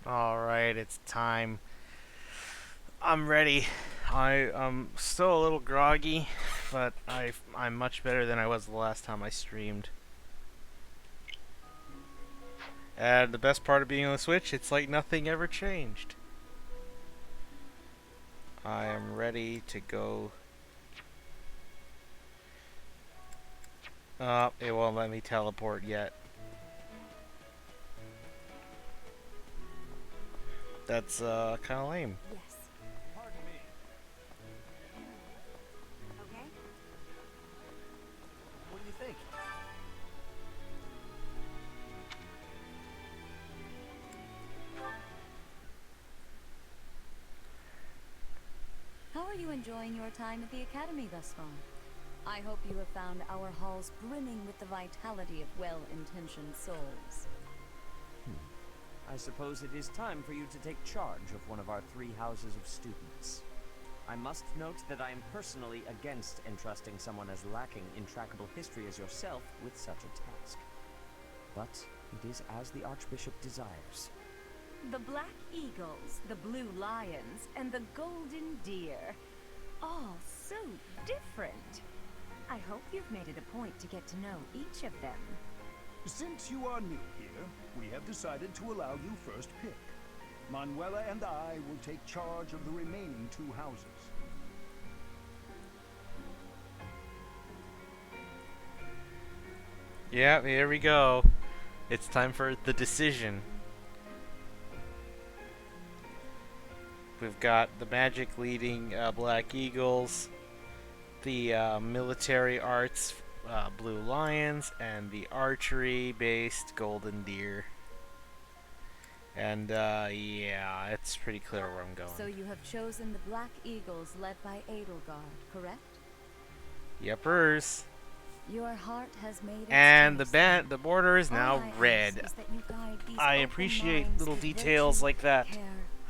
Alright, it's time. I'm ready. I'm still a little groggy, but I'm much better than I was the last time I streamed. And the best part of being on the Switch, it's like nothing ever changed. I am ready to go. It won't let me teleport yet. That's kind of lame. Yes. Pardon me. Okay. What do you think? How are you enjoying your time at the Academy thus far? I hope you have found our halls brimming with the vitality of well-intentioned souls. I suppose it is time for you to take charge of one of our 3 houses of students. I must note that I am personally against entrusting someone as lacking in trackable history as yourself with such a task. But it is as the Archbishop desires. The Black Eagles, the Blue Lions, and the Golden Deer. All so different. I hope you've made it a point to get to know each of them. Since you are new here, we have decided to allow you first pick. Manuela and I will take charge of the remaining 2 houses. Yeah, here we go. It's time for the decision. We've got the magic leading Black Eagles, the military arts Blue Lions, and the archery based Golden Deer. And yeah, it's pretty clear where I'm going. So you have chosen the Black Eagles led by Edelgard, correct? Yepers. Your heart has made its And choice. the border is All now I ask red. is that you guide these I open appreciate minds little with details virtue, like that. care,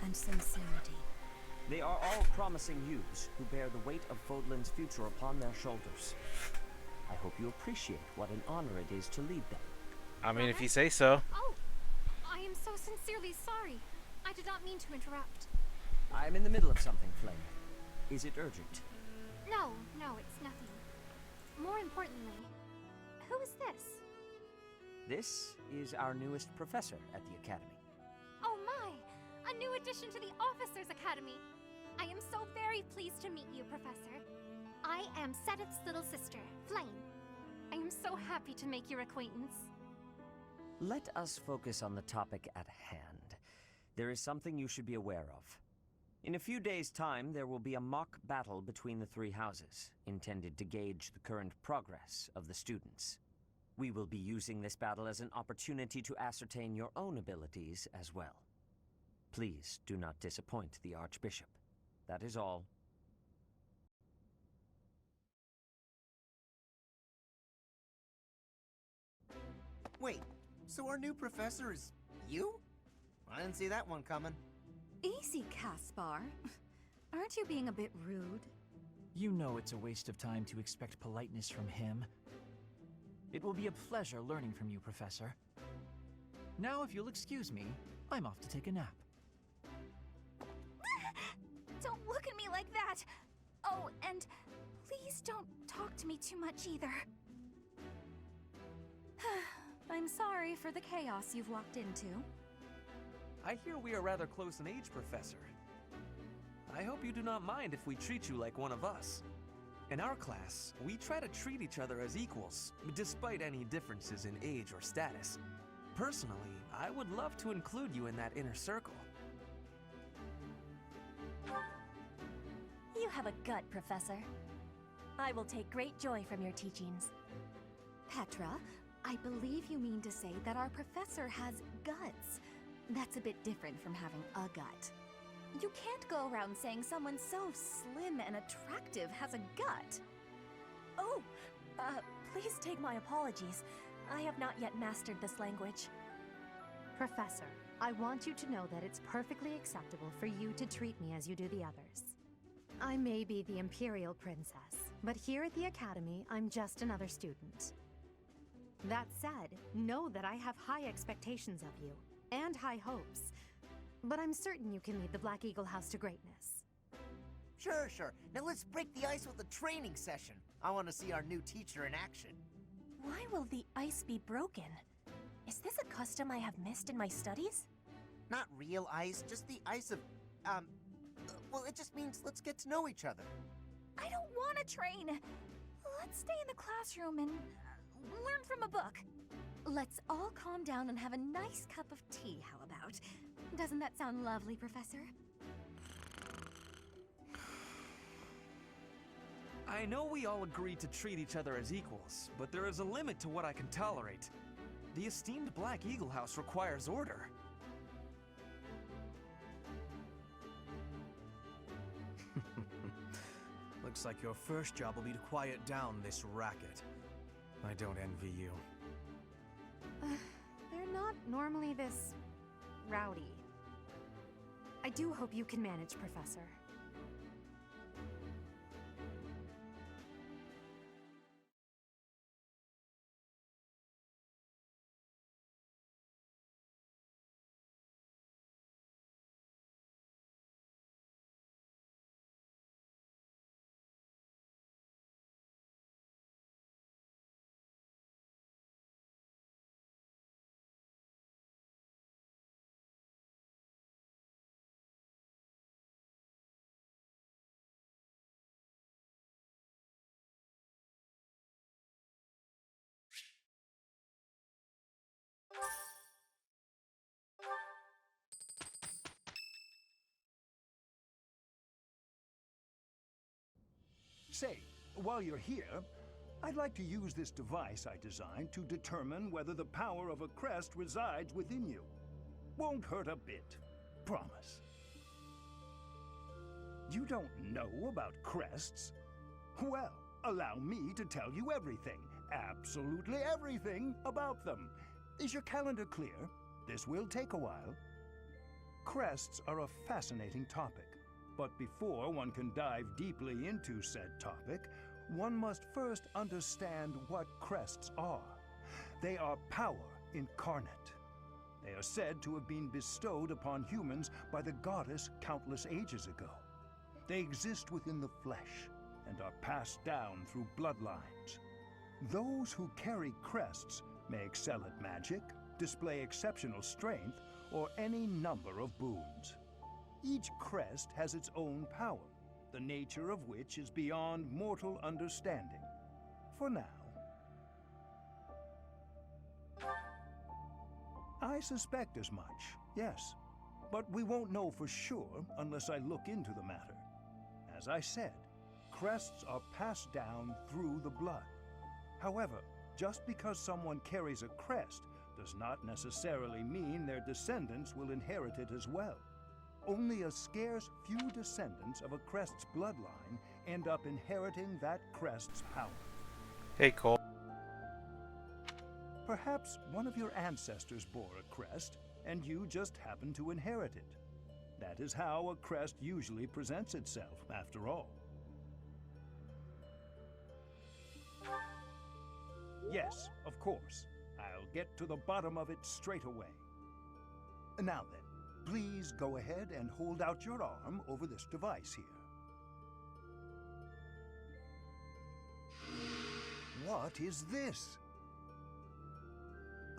and sincerity. They are all promising youths who bear the weight of Fodlan's future upon their shoulders. I hope you appreciate what an honor it is to lead them. I mean, if you say so. Oh, I am so sincerely sorry. I did not mean to interrupt. I'm in the middle of something, Flame. Is it urgent? No, it's nothing. More importantly, who is this? This is our newest professor at the Academy. Oh my! A new addition to the Officers Academy! I am so very pleased to meet you, Professor. I am Sedith's little sister, Flame. I am so happy to make your acquaintance. Let us focus on the topic at hand. There is something you should be aware of. In a few days' time, there will be a mock battle between the 3 houses, intended to gauge the current progress of the students. We will be using this battle as an opportunity to ascertain your own abilities as well. Please do not disappoint the Archbishop. That is all. Wait, so our new professor is you? I didn't see that one coming. Easy, Caspar. Aren't you being a bit rude? You know it's a waste of time to expect politeness from him. It will be a pleasure learning from you, Professor. Now, if you'll excuse me, I'm off to take a nap. Don't look at me like that! Oh, and please don't talk to me too much either. I'm sorry for the chaos you've walked into. I hear we are rather close in age, Professor. I hope you do not mind if we treat you like one of us. In our class, we try to treat each other as equals, despite any differences in age or status. Personally, I would love to include you in that inner circle. You have a gut, Professor. I will take great joy from your teachings. Petra, I believe you mean to say that our professor has guts. That's a bit different from having a gut. You can't go around saying someone so slim and attractive has a gut. Oh, please take my apologies. I have not yet mastered this language. Professor, I want you to know that it's perfectly acceptable for you to treat me as you do the others. I may be the Imperial Princess, but here at the Academy, I'm just another student. That said, know that I have high expectations of you, and high hopes. But I'm certain you can lead the Black Eagle House to greatness. Sure, sure. Now let's break the ice with a training session. I want to see our new teacher in action. Why will the ice be broken? Is this a custom I have missed in my studies? Not real ice, just the ice of, well, it just means let's get to know each other. I don't want to train. Let's stay in the classroom and learn from a book. Let's all calm down and have a nice cup of tea, how about? Doesn't that sound lovely, Professor? I know we all agreed to treat each other as equals, but there is a limit to what I can tolerate. The esteemed Black Eagle House requires order. Looks like your first job will be to quiet down this racket. I don't envy you. They're not normally this rowdy. I do hope you can manage, Professor. Say, while you're here, I'd like to use this device I designed to determine whether the power of a crest resides within you. Won't hurt a bit. Promise. You don't know about crests? Well, allow me to tell you everything, absolutely everything about them. Is your calendar clear? This will take a while. Crests are a fascinating topic, but before one can dive deeply into said topic, one must first understand what crests are. They are power incarnate. They are said to have been bestowed upon humans by the goddess countless ages ago. They exist within the flesh and are passed down through bloodlines. Those who carry crests may excel at magic, display exceptional strength, or any number of boons. Each crest has its own power, the nature of which is beyond mortal understanding. For now. I suspect as much, yes. But we won't know for sure unless I look into the matter. As I said, crests are passed down through the blood. However, just because someone carries a crest does not necessarily mean their descendants will inherit it as well. Only a scarce few descendants of a crest's bloodline end up inheriting that crest's power. Hey, Cole. Perhaps one of your ancestors bore a crest, and you just happen to inherit it. That is how a crest usually presents itself, after all. Yes, of course. I'll get to the bottom of it straight away. Now then, please go ahead and hold out your arm over this device here. What is this?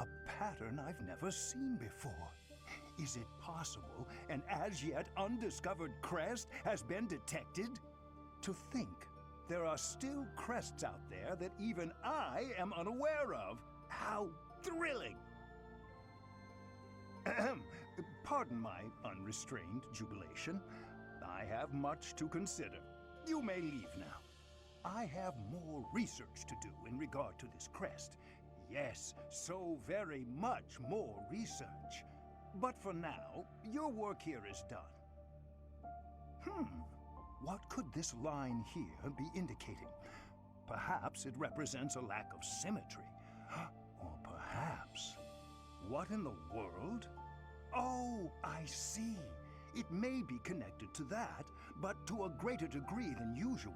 A pattern I've never seen before. Is it possible an as yet undiscovered crest has been detected? To think there are still crests out there that even I am unaware of. How thrilling! Ahem. Pardon my unrestrained jubilation. I have much to consider. You may leave now. I have more research to do in regard to this crest. Yes, so very much more research. But for now, your work here is done. What could this line here be indicating? Perhaps it represents a lack of symmetry. Or perhaps... What in the world? Oh, I see. It may be connected to that, but to a greater degree than usual.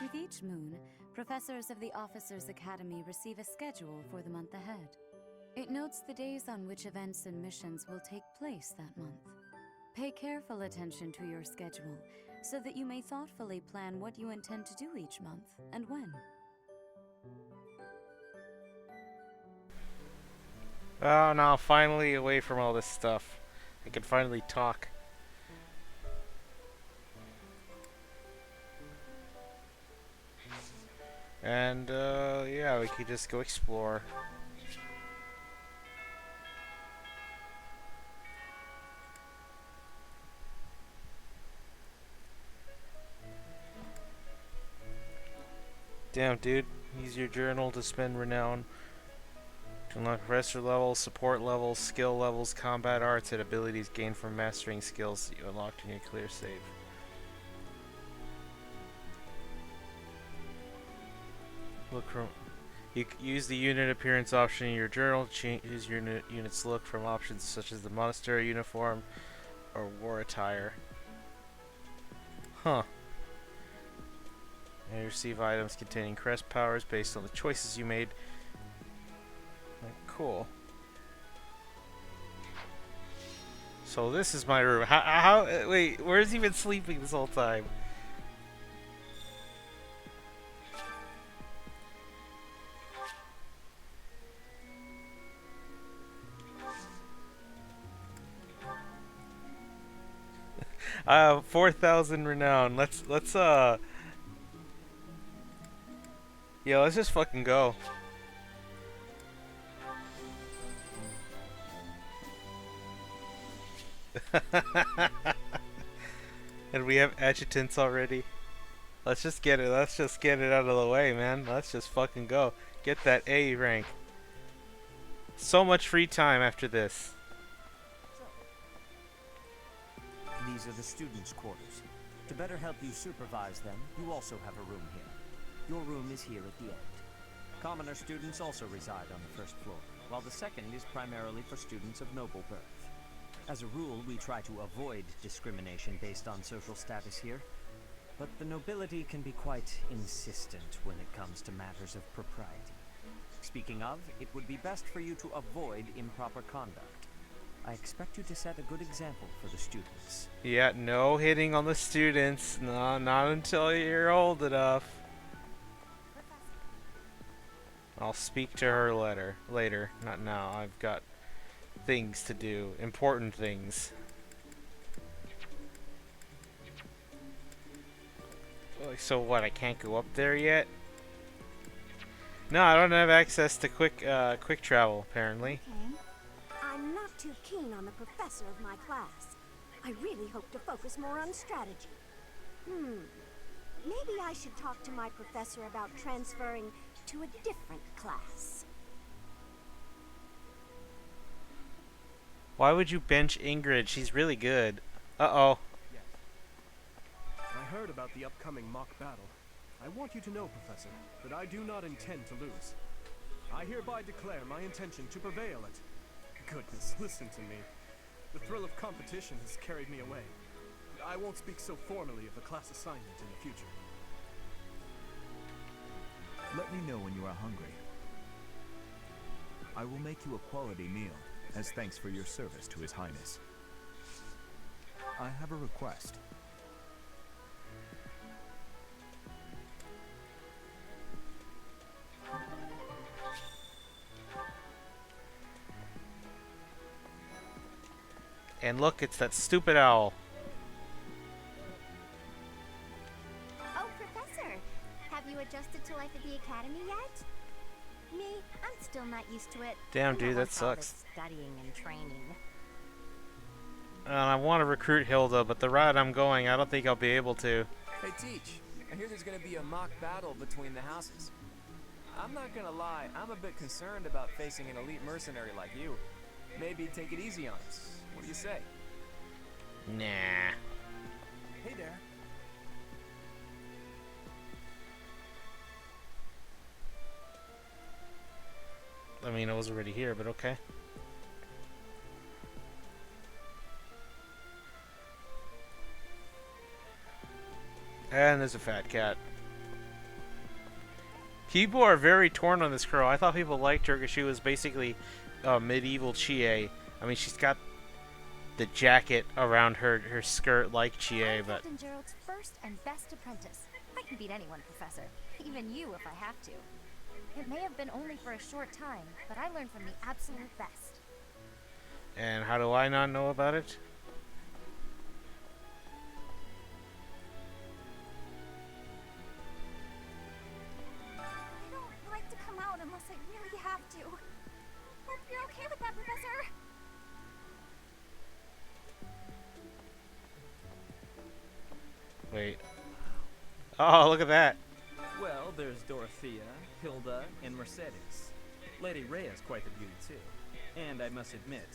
With each moon, professors of the Officers' Academy receive a schedule for the month ahead. It notes the days on which events and missions will take place that month. Pay careful attention to your schedule, so that you may thoughtfully plan what you intend to do each month and when. Oh, now finally away from all this stuff. I can finally talk. And, yeah, we could just go explore. Damn, dude. Use your journal to spend renown. To unlock professor levels, support levels, skill levels, combat arts, and abilities gained from mastering skills that you unlocked in your clear save. Look from... You use the unit appearance option in your journal to change your unit's look from options such as the monastery uniform or war attire. Huh. And you receive items containing crest powers based on the choices you made. Cool. So this is my room. Wait, where's he been sleeping this whole time? I have 4,000 renown. Yeah, let's just fucking go. And we have adjutants already. Let's just get it out of the way, man. Let's just fucking go. Get that A rank. So much free time after this. These are the students' quarters. To better help you supervise them, you also have a room here. Your room is here at the end. Commoner students also reside on the first floor, while the second is primarily for students of noble birth. As a rule, we try to avoid discrimination based on social status here, but the nobility can be quite insistent when it comes to matters of propriety. Speaking of, it would be best for you to avoid improper conduct. I expect you to set a good example for the students. Yeah, no hitting on the students. No, not until you're old enough. I'll speak to her later. Not now. I've got things to do. Important things. So what, I can't go up there yet? No, I don't have access to quick travel, apparently. Okay. I'm not too keen on the professor of my class. I really hope to focus more on strategy. Maybe I should talk to my professor about transferring to a different class. Why would you bench Ingrid? She's really good. Uh-oh. Yes. I heard about the upcoming mock battle. I want you to know, Professor, that I do not intend to lose. I hereby declare my intention to prevail at... Goodness, listen to me. The thrill of competition has carried me away. I won't speak so formally of a class assignment in the future. Let me know when you are hungry. I will make you a quality meal, as thanks for your service to His Highness. I have a request. And look, it's that stupid owl. Oh, Professor! Have you adjusted to life at the Academy yet? Me? I'm still not used to it. Damn, I'm dude, not that like all sucks. this studying and training. I want to recruit Hilda, but the route I'm going, I don't think I'll be able to. Hey, Teach. I hear there's gonna be a mock battle between the houses. I'm not gonna lie, I'm a bit concerned about facing an elite mercenary like you. Maybe take it easy on us. What do you say? Nah. Hey there. I mean, I was already here, but okay. And there's a fat cat. People are very torn on this girl. I thought people liked her because she was basically medieval Chie. I mean, she's got the jacket around her skirt like Chie, but... Captain Gerald's first and best apprentice. I can beat anyone, Professor. Even you if I have to. It may have been only for a short time, but I learned from the absolute best. And how do I not know about it? I don't like to come out unless I really have to. Hope you're okay with that, Professor. Wait. Oh, look at that. Well, there's Dorothea, Hilda, and Mercedes. Lady Rhea's quite the beauty, too. And I must admit,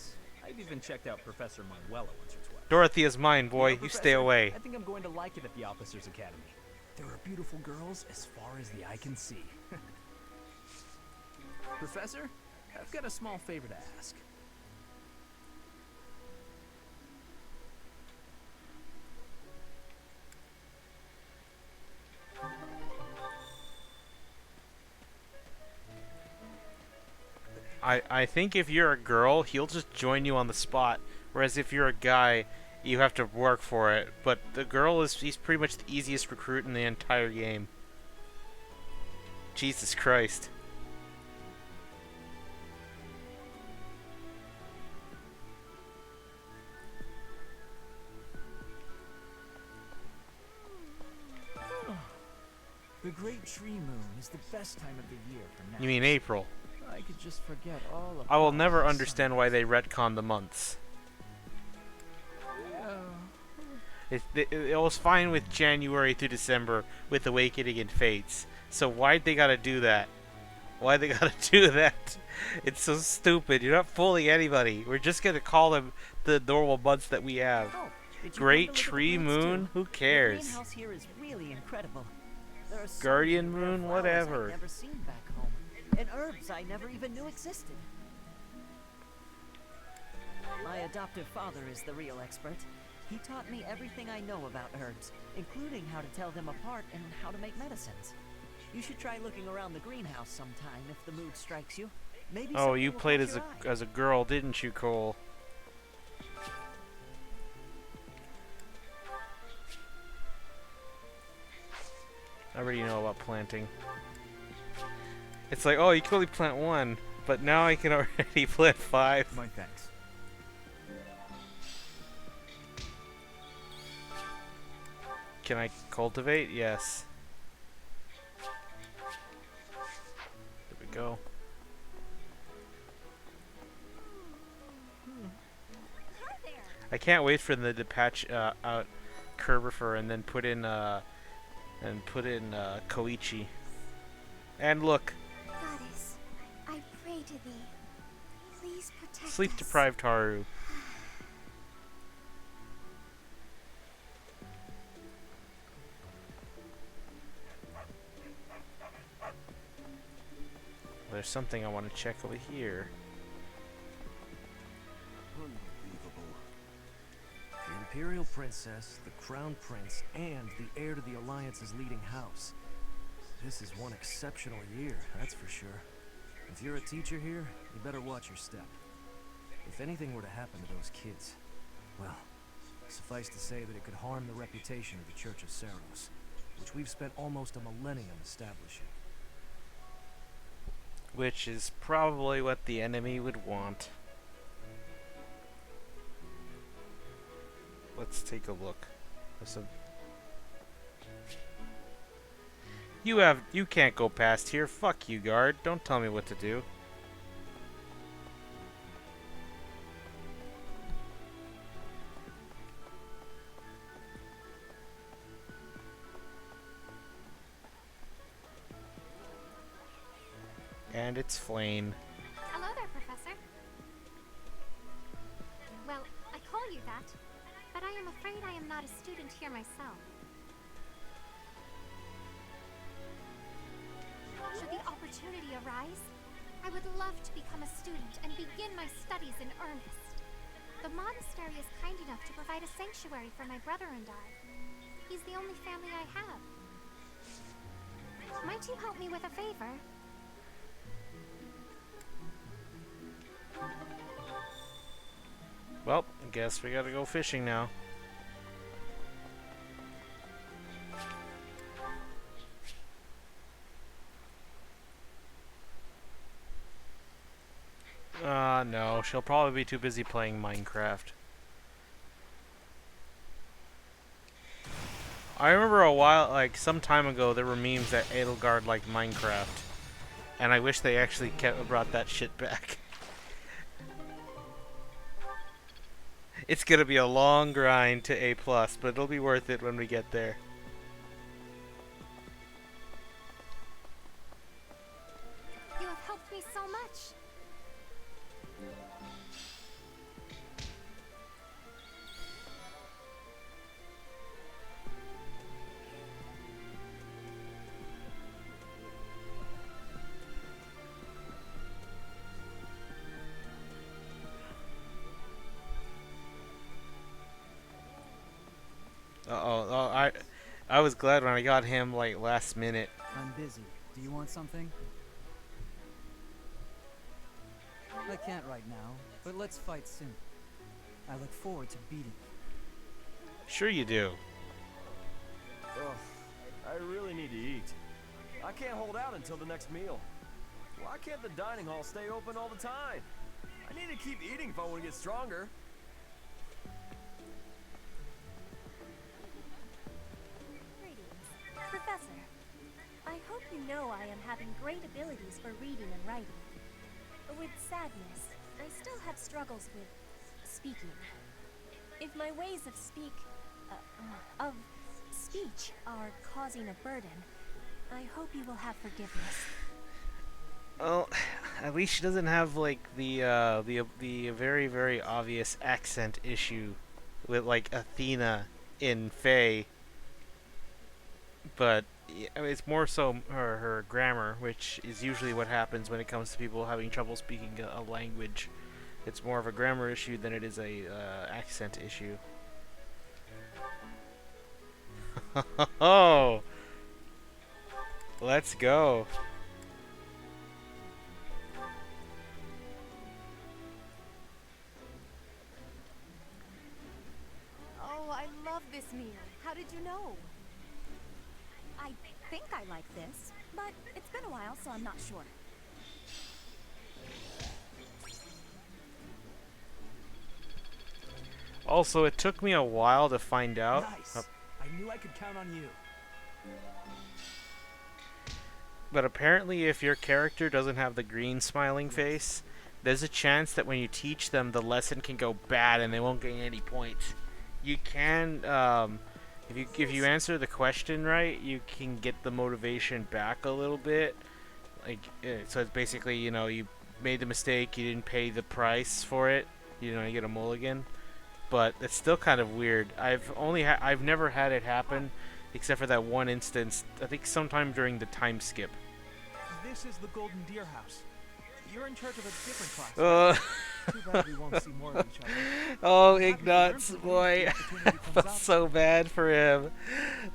I've even checked out Professor Manuela once or twice. Dorothea's mine, boy. You Professor, stay away. I think I'm going to like it at the Officers Academy. There are beautiful girls as far as the eye can see. Professor, I've got a small favor to ask. I think if you're a girl, he'll just join you on the spot. Whereas if you're a guy, you have to work for it. But the girl he's pretty much the easiest recruit in the entire game. Jesus Christ. The Great Tree Moon is the best time of the year for naps. You mean April? I could just forget all about I will never the understand why they retcon the months. It was fine with January through December with Awakening and Fates. So why'd they gotta do that? Why'd they gotta do that? It's so stupid. You're not fooling anybody. We're just gonna call them the normal months that we have. Oh, Great Tree Moon? Who The cares? greenhouse here is really incredible. There are so Guardian many rare Moon? flowers Whatever. I've never seen back home, and herbs I never even knew existed. My adoptive father is the real expert. He taught me everything I know about herbs, including how to tell them apart and how to make medicines. You should try looking around the greenhouse sometime if the mood strikes you. Maybe Oh, something you will played catch as your eye. a girl, didn't you, Cole? I already know about planting. It's like, oh, you can only plant one, but now I can already plant 5. My thanks. Can I cultivate? Yes. There we go. I can't wait for them to patch out Kerbifer and then put in Koichi. And look, Goddess, I pray to thee. Please protect us. sleep-deprived Haru. There's something I want to check over here. Unbelievable. The Imperial Princess, the Crown Prince, and the heir to the Alliance's leading house. This is one exceptional year, that's for sure. If you're a teacher here, you better watch your step. If anything were to happen to those kids, well, suffice to say that it could harm the reputation of the Church of Saros, which we've spent almost a millennium establishing. Which is probably what the enemy would want. Let's take a look. There's some... You can't go past here. Fuck you, guard. Don't tell me what to do. And it's Flame. Hello there, Professor. Well, I call you that, but I am afraid I am not a student here myself. Should the opportunity arise, I would love to become a student and begin my studies in earnest. The monastery is kind enough to provide a sanctuary for my brother and I. He's the only family I have. Might you help me with a favor? Well, I guess we gotta go fishing now. No, she'll probably be too busy playing Minecraft. I remember a while, like some time ago, there were memes that Edelgard liked Minecraft, and I wish they actually brought that shit back. It's gonna be a long grind to A+, but it'll be worth it when we get there. You have helped me so much. I was glad when I got him like last minute. I'm busy. Do you want something? I can't right now, but let's fight soon. I look forward to beating you. Sure you do. Ugh, I really need to eat. I can't hold out until the next meal. Why can't the dining hall stay open all the time? I need to keep eating if I want to get stronger. Professor, I hope you know I am having great abilities for reading and writing. With sadness, I still have struggles with speaking. If my ways of speech are causing a burden, I hope you will have forgiveness. Well, at least she doesn't have like the very very obvious accent issue with like Athena in Fae. But I mean, it's more so her grammar, which is usually what happens when it comes to people having trouble speaking a language. It's more of a grammar issue than it is a accent issue. Oh, let's go. Oh, I love this meal. How did you know? I think I like this, but it's been a while, so I'm not sure. Also, it took me a while to find out. Nice. I knew I could count on you. But apparently, if your character doesn't have the green smiling face, there's a chance that when you teach them, the lesson can go bad and they won't gain any points. You can, if you answer the question right, you can get the motivation back a little bit. Like, so it's basically, you know, you made the mistake, you didn't pay the price for it, you know, you get a mulligan. But it's still kind of weird. I've never had it happen, except for that one instance. I think sometime during the time skip. This is the Golden Deer House. You're in charge of a different class. Too bad we won't see more of each other. Oh, Ignatz, boy. I felt so bad for him.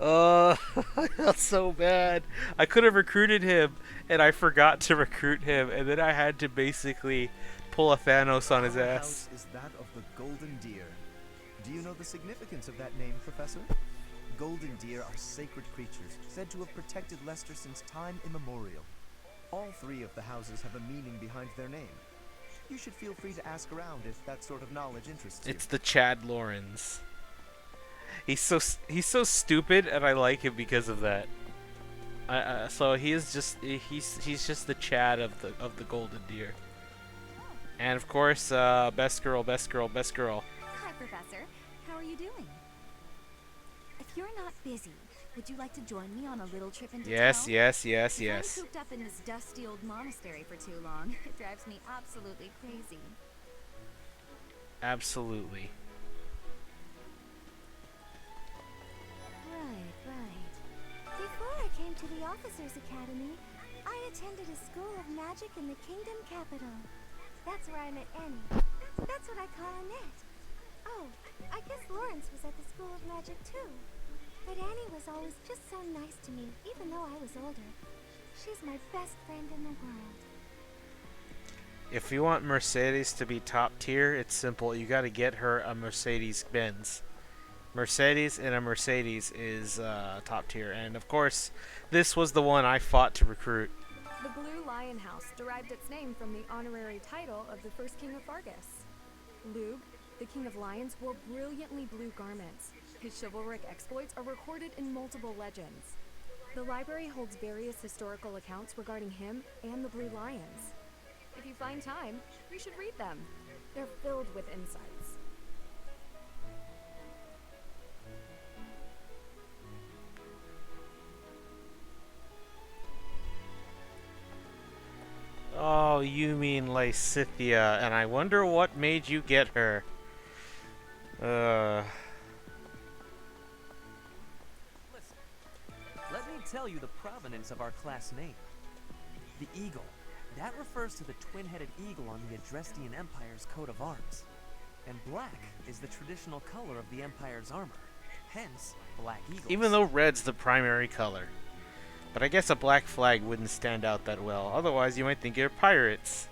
Oh, I felt so bad. I could have recruited him, and I forgot to recruit him, and then I had to basically pull a Thanos on his Our ass. house is that of the Golden Deer. Do you know the significance of that name, Professor? Golden deer are sacred creatures, said to have protected Leicester since time immemorial. All three of the houses have a meaning behind their name. You should feel free to ask around if that sort of knowledge interests you. It's the Chad Lawrence. He's so stupid, and I like him because of that. So he is just he's just the Chad of the Golden Deer. And of course, best girl. Hi, Professor. How are you doing? If you're not busy, would you like to join me on a little trip into Yes. town? I'm cooped up in this dusty old monastery for too long. It drives me absolutely crazy. Absolutely. Right. Before I came to the Officers Academy, I attended a school of magic in the Kingdom Capital. That's where I met Annie. That's what I call Annette. Oh, I guess Lawrence was at the School of Magic too. But Annie was always just so nice to me, even though I was older. She's my best friend in the world. If you want Mercedes to be top tier, it's simple. You got to get her a Mercedes-Benz. Mercedes and a Mercedes is top tier. And of course, this was the one I fought to recruit. The Blue Lion House derived its name from the honorary title of the first king of Fargus. Lug, the king of lions, wore brilliantly blue garments. His chivalric exploits are recorded in multiple legends. The library holds various historical accounts regarding him and the Blue Lions. If you find time, you should read them. They're filled with insights. Oh, you mean Lysithea, and I wonder what made you get her. Listen, let me tell you the provenance of our class name. The eagle. That refers to the twin-headed eagle on the Adrestian Empire's coat of arms. And black is the traditional color of the Empire's armor. Hence, black eagles. Even though red's the primary color. But I guess a black flag wouldn't stand out that well. Otherwise, you might think you're pirates.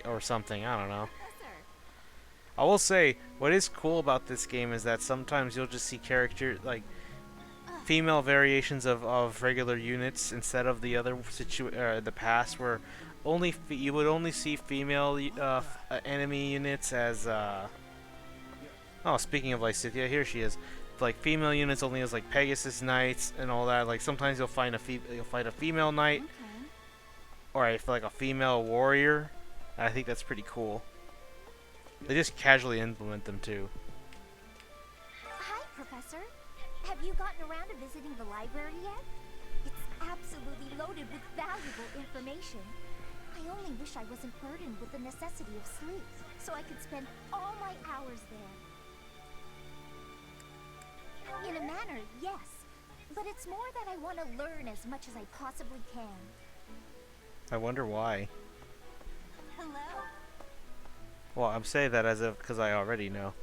Or something, I don't know. I will say, what is cool about this game is that sometimes you'll just see female variations of regular units instead of the other the past where you would only see female enemy units as oh, speaking of Lysithea, here she is. Like female units only as like Pegasus Knights and all that. Like sometimes you'll find you'll fight a female knight or a female warrior. I think that's pretty cool. They just casually implement them too. Hi, Professor. Have you gotten around to visiting the library yet? It's absolutely loaded with valuable information. I only wish I wasn't burdened with the necessity of sleep, so I could spend all my hours there. In a manner, yes. But it's more that I want to learn as much as I possibly can. I wonder why. Hello. Well, I'm saying that as if because I already know.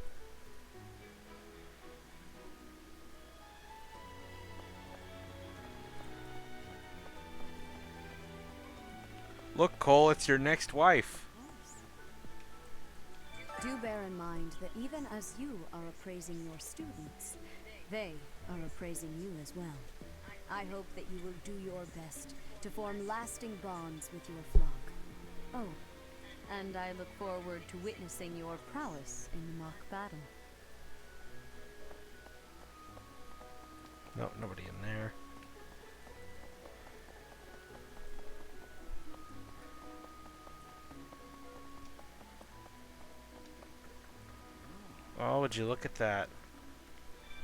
Look, Cole, it's your next wife. Do bear in mind that even as you are appraising your students, they are appraising you as well. I hope that you will do your best to form lasting bonds with your flock. Oh, and I look forward to witnessing your prowess in the mock battle. No, nobody in there. Oh, would you look at that?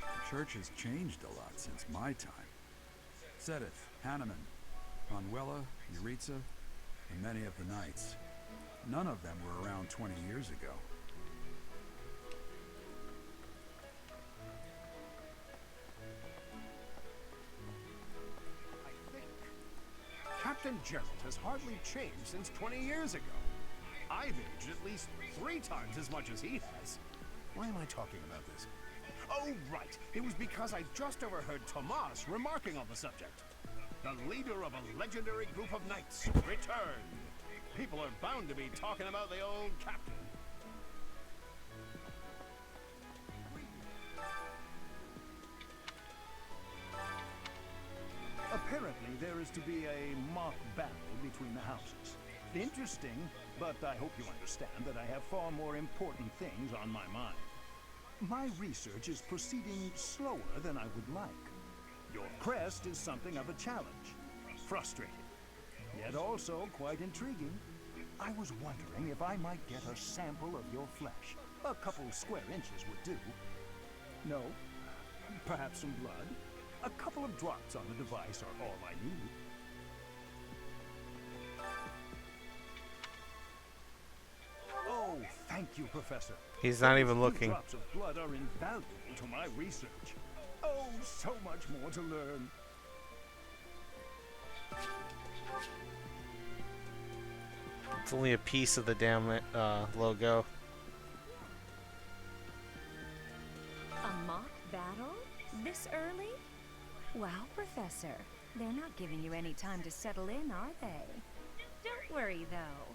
The church has changed a lot since my time. Sedith, Hanneman, Manuela, Yuritsa, and many of the knights. None of them were around 20 years ago. I think Captain Gerald has hardly changed since 20 years ago. I've aged at least 3 times as much as he has. Why am I talking about this? Oh, right. It was because I just overheard Tomas remarking on the subject. The leader of a legendary group of knights returned. People are bound to be talking about the old captain. Apparently, there is to be a mock battle between the houses. Interesting, but I hope you understand that I have far more important things on my mind. My research is proceeding slower than I would like. Your crest is something of a challenge. Frustrating, yet also quite intriguing. I was wondering if I might get a sample of your flesh. A couple square inches would do. No? Perhaps some blood? A couple of drops on the device are all I need. Oh, thank you, Professor. He's not even looking. Drops of blood are invaluable to my research. Oh, so much more to learn. It's only a piece of the damn logo. A mock battle? Professor. They're not giving you any time to settle in, are they? Don't worry, though.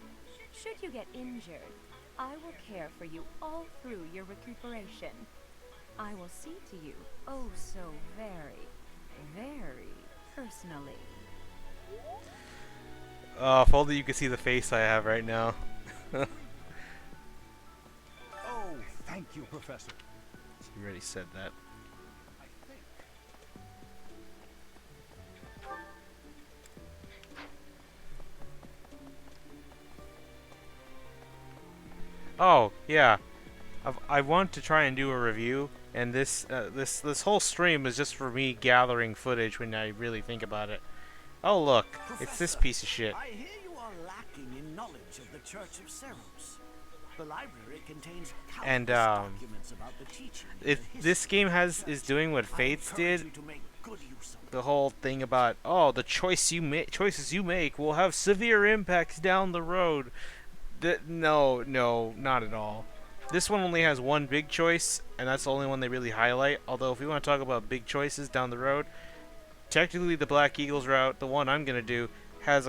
Should you get injured, I will care for you all through your recuperation. I will see to you, oh so very, very personally. Oh, if only you could see the face I have right now. Oh, thank you, Professor. You already said that. Oh, yeah. I want to try and do a review, and this whole stream is just for me gathering footage when I really think about it. Oh look, it's this piece of shit. I hear you are lacking in knowledge of the Church of Ceros. The library contains And documents about the teaching. this game is doing what Fates did. The whole thing about the choices you make will have severe impacts down the road. No, not at all. This one only has one big choice, and that's the only one they really highlight. Although, if we want to talk about big choices down the road, technically the Black Eagles route, the one I'm gonna do, has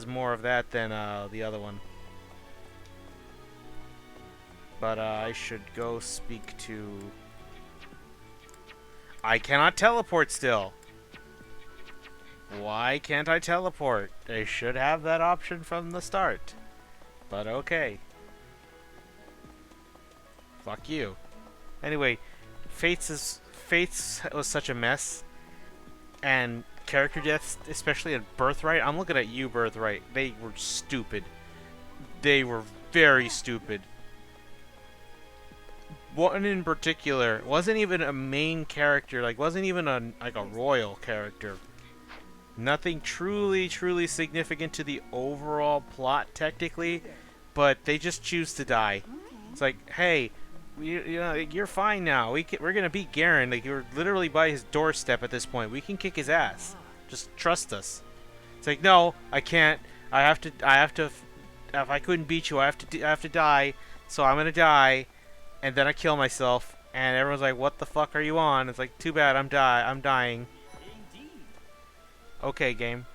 more of that than the other one. But I should go speak to. I cannot teleport still. Why can't I teleport? They should have that option from the start. But okay. Fuck you. Anyway, Fates was such a mess, and character deaths, especially at Birthright. I'm looking at you, Birthright. They were stupid. They were very stupid. One in particular wasn't even a main character. Like, wasn't even a royal character. Nothing truly significant to the overall plot, technically, but they just choose to die. It's like, hey. You're fine now. We're gonna beat Garen. Like, you're literally by his doorstep at this point. We can kick his ass. Just trust us. It's like, no, I can't. I have to. If I couldn't beat you, I have to die. So I'm gonna die, and then I kill myself. And everyone's like, "What the fuck are you on?" It's like, too bad. I'm dying. Okay, game.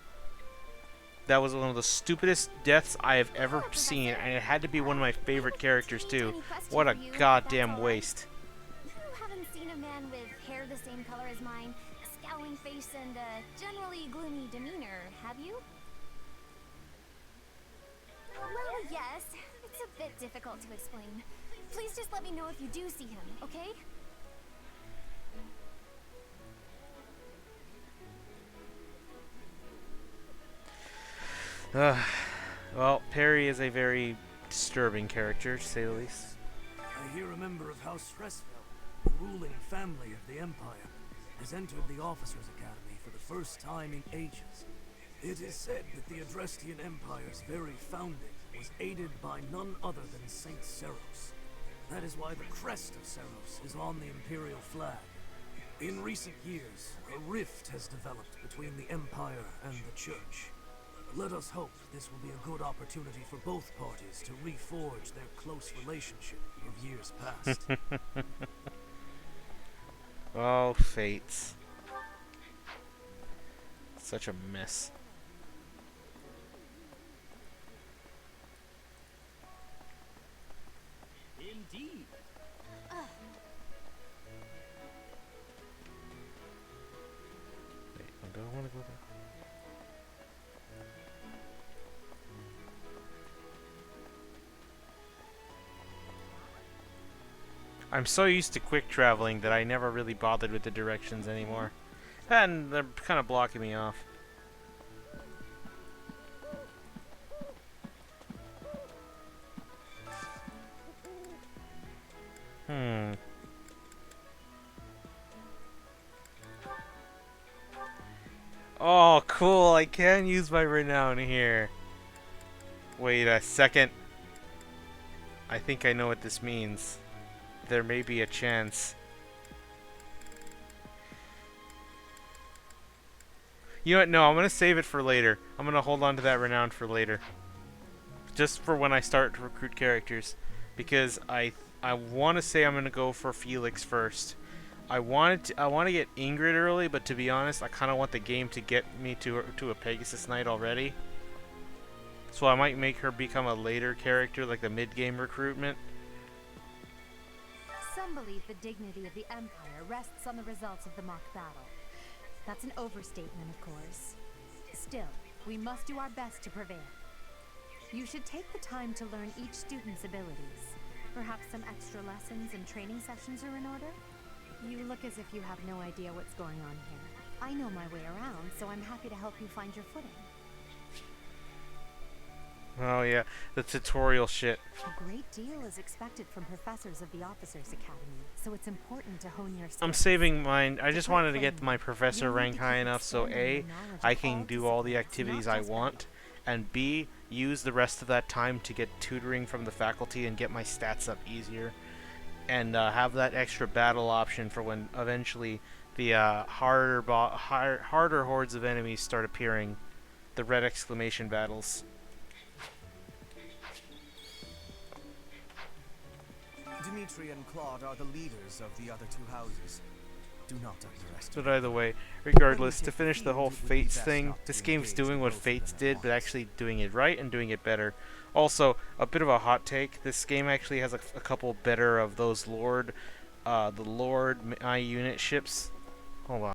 That was one of the stupidest deaths I have ever seen, and it had to be one of my favorite characters too. What a goddamn waste. You haven't seen a man with hair the same color as mine, a scowling face, and a generally gloomy demeanor, have you? Well, yes. It's a bit difficult to explain. Please just let me know if you do see him, okay? Well, Perry is a very disturbing character, to say the least. I hear a member of House Fresfel, the ruling family of the Empire, has entered the Officers' Academy for the first time in ages. It is said that the Adrestian Empire's very founding was aided by none other than Saint Ceros. That is why the crest of Ceros is on the Imperial flag. In recent years, a rift has developed between the Empire and the Church. Let us hope this will be a good opportunity for both parties to reforge their close relationship of years past. Oh, Fates. Such a mess. Indeed. Wait, do I want to go there? I'm so used to quick traveling that I never really bothered with the directions anymore. And they're kind of blocking me off. Oh, cool. I can use my renown here. Wait a second. I think I know what this means. There may be a chance. You know what? No, I'm going to save it for later. I'm going to hold on to that renown for later. Just for when I start to recruit characters. Because I want to say I'm going to go for Felix first. I want to get Ingrid early, but to be honest, I kind of want the game to get me to a Pegasus Knight already. So I might make her become a later character, like the mid-game recruitment. Some believe the dignity of the Empire rests on the results of the mock battle. That's an overstatement, of course. Still, we must do our best to prevail. You should take the time to learn each student's abilities. Perhaps some extra lessons and training sessions are in order? You look as if you have no idea what's going on here. I know my way around, so I'm happy to help you find your footing. Oh yeah, the tutorial shit. A great deal is expected from professors of the Officers Academy, so it's important to hone your skills. I'm saving mine. I just wanted to get my professor rank high enough so A, I can do all the activities I want, and B, use the rest of that time to get tutoring from the faculty and get my stats up easier, and have that extra battle option for when eventually the harder hordes of enemies start appearing, the red exclamation battles. Dimitri and Claude are the leaders of the other two houses. Do not underestimate. But either way, regardless, to finish the whole Fates thing, this game's doing what Fates did, but actually doing it right and doing it better. Also, a bit of a hot take, this game actually has a couple better of those the Lord My Unit ships. Hold on.